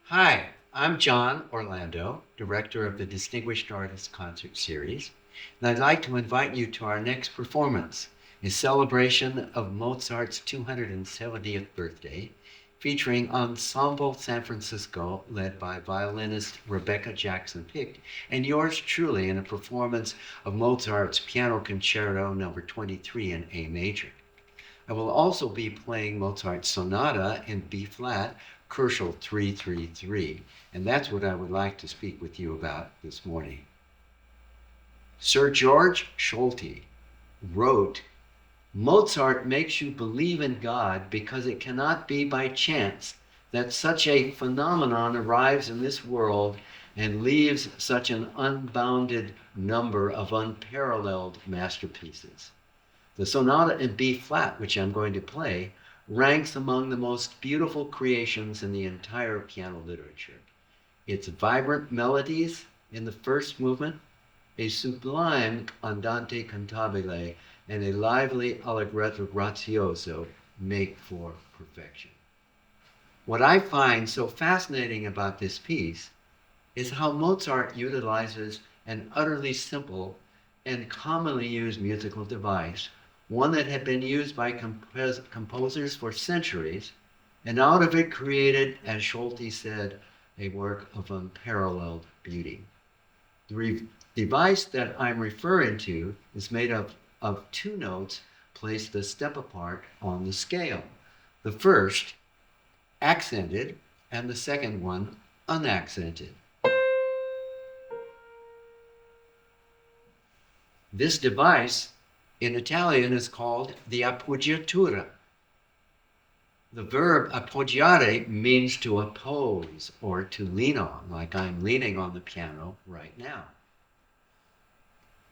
Hi, I'm John Orlando, director of the Distinguished Artist Concert Series, and I'd like to invite you to our next performance, a celebration of Mozart's 270th birthday, featuring Ensemble San Francisco, led by violinist Rebecca Jackson-Picht, and yours truly in a performance of Mozart's Piano Concerto No. 23 in A major. I will also be playing Mozart's Sonata in B flat, Herschel 333, and that's what I would like to speak with you about this morning. Sir George Solti wrote, Mozart makes you believe in God because it cannot be by chance that such a phenomenon arrives in this world and leaves such an unbounded number of unparalleled masterpieces. The sonata in B flat, which I'm going to play, ranks among the most beautiful creations in the entire piano literature. Its vibrant melodies in the first movement, a sublime andante cantabile, and a lively allegretto grazioso make for perfection. What I find so fascinating about this piece is how Mozart utilizes an utterly simple and commonly used musical device, one that had been used by composers for centuries, and out of it created, as Solti said, a work of unparalleled beauty. The device that I'm referring to is made up of two notes placed a step apart on the scale. The first, accented, and the second one, unaccented. This device in Italian is called the appoggiatura. The verb appoggiare means to oppose or to lean on, like I'm leaning on the piano right now.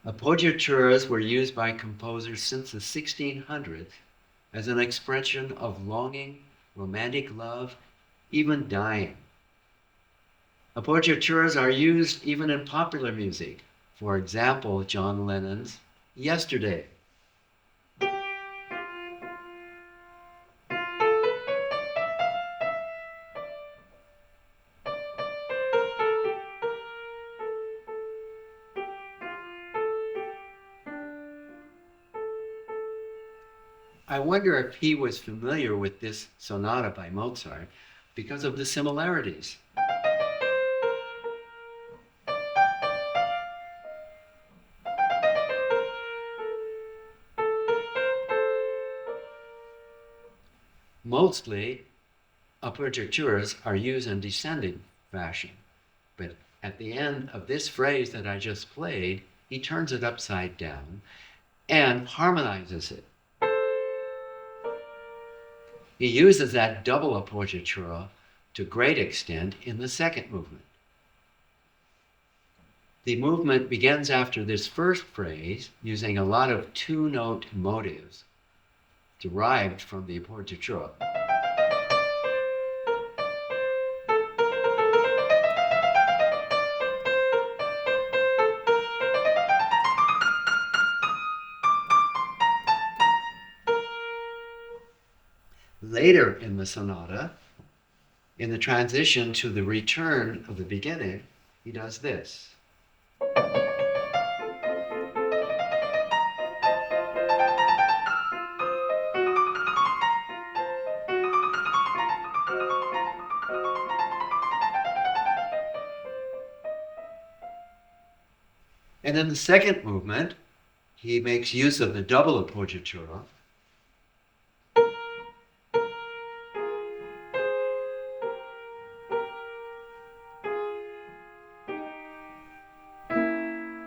Appoggiaturas were used by composers since the 1600s as an expression of longing, romantic love, even dying. Appoggiaturas are used even in popular music. For example, John Lennon's Yesterday. I wonder if he was familiar with this sonata by Mozart because of the similarities. Mostly, appoggiaturas are used in descending fashion, but at the end of this phrase that I just played, he turns it upside down and harmonizes it. He uses that double appoggiatura to great extent in the second movement. The movement begins after this first phrase using a lot of two-note motives derived from the appoggiatura. Later in the sonata, in the transition to the return of the beginning, he does this. And in the second movement, he makes use of the double appoggiatura.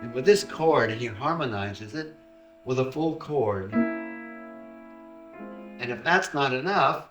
And with this chord, he harmonizes it with a full chord. And if that's not enough,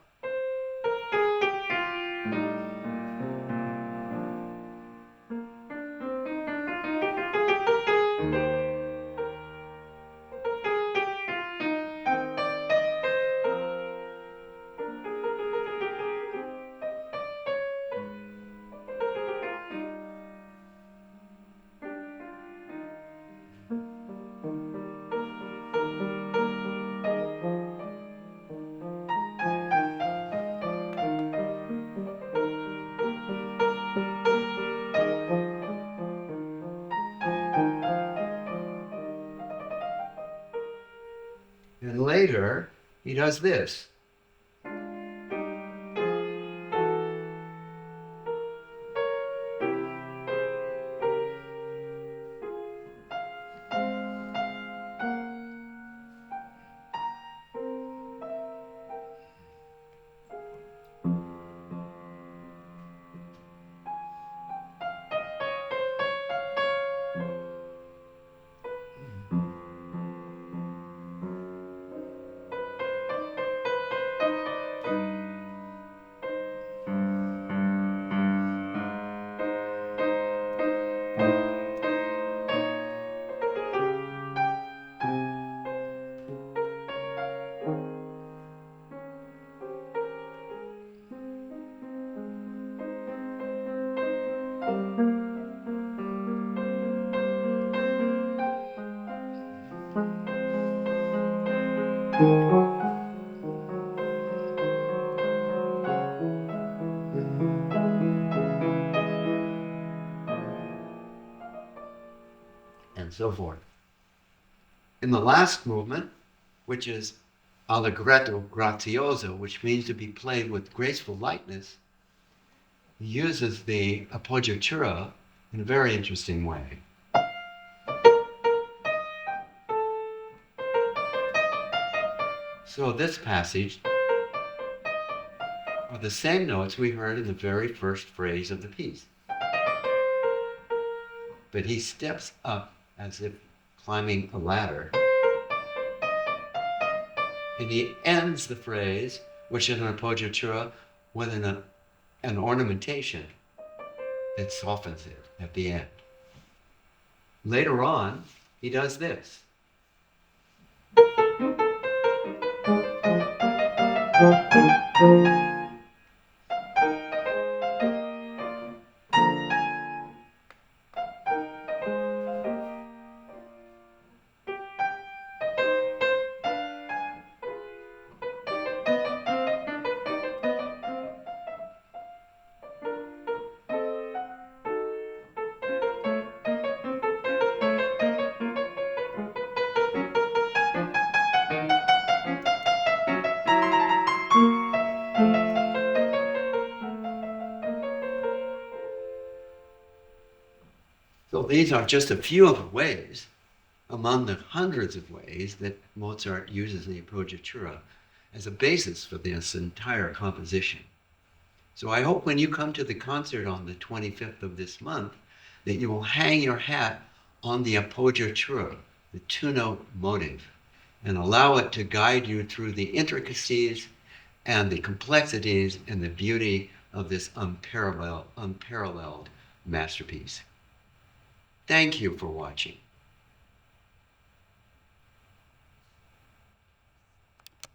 later, he does this. And so forth. In the last movement, which is allegretto grazioso, which means to be played with graceful lightness, he uses the appoggiatura in a very interesting way. So this passage are the same notes we heard in the very first phrase of the piece. But he steps up as if climbing a ladder. And he ends the phrase, which is an appoggiatura, with an ornamentation that softens it at the end. Later on, he does this. So these are just a few of the ways, among the hundreds of ways that Mozart uses the appoggiatura as a basis for this entire composition. So I hope when you come to the concert on the 25th of this month, that you will hang your hat on the appoggiatura, the two-note motive, and allow it to guide you through the intricacies and the complexities and the beauty of this unparalleled masterpiece. Thank you for watching.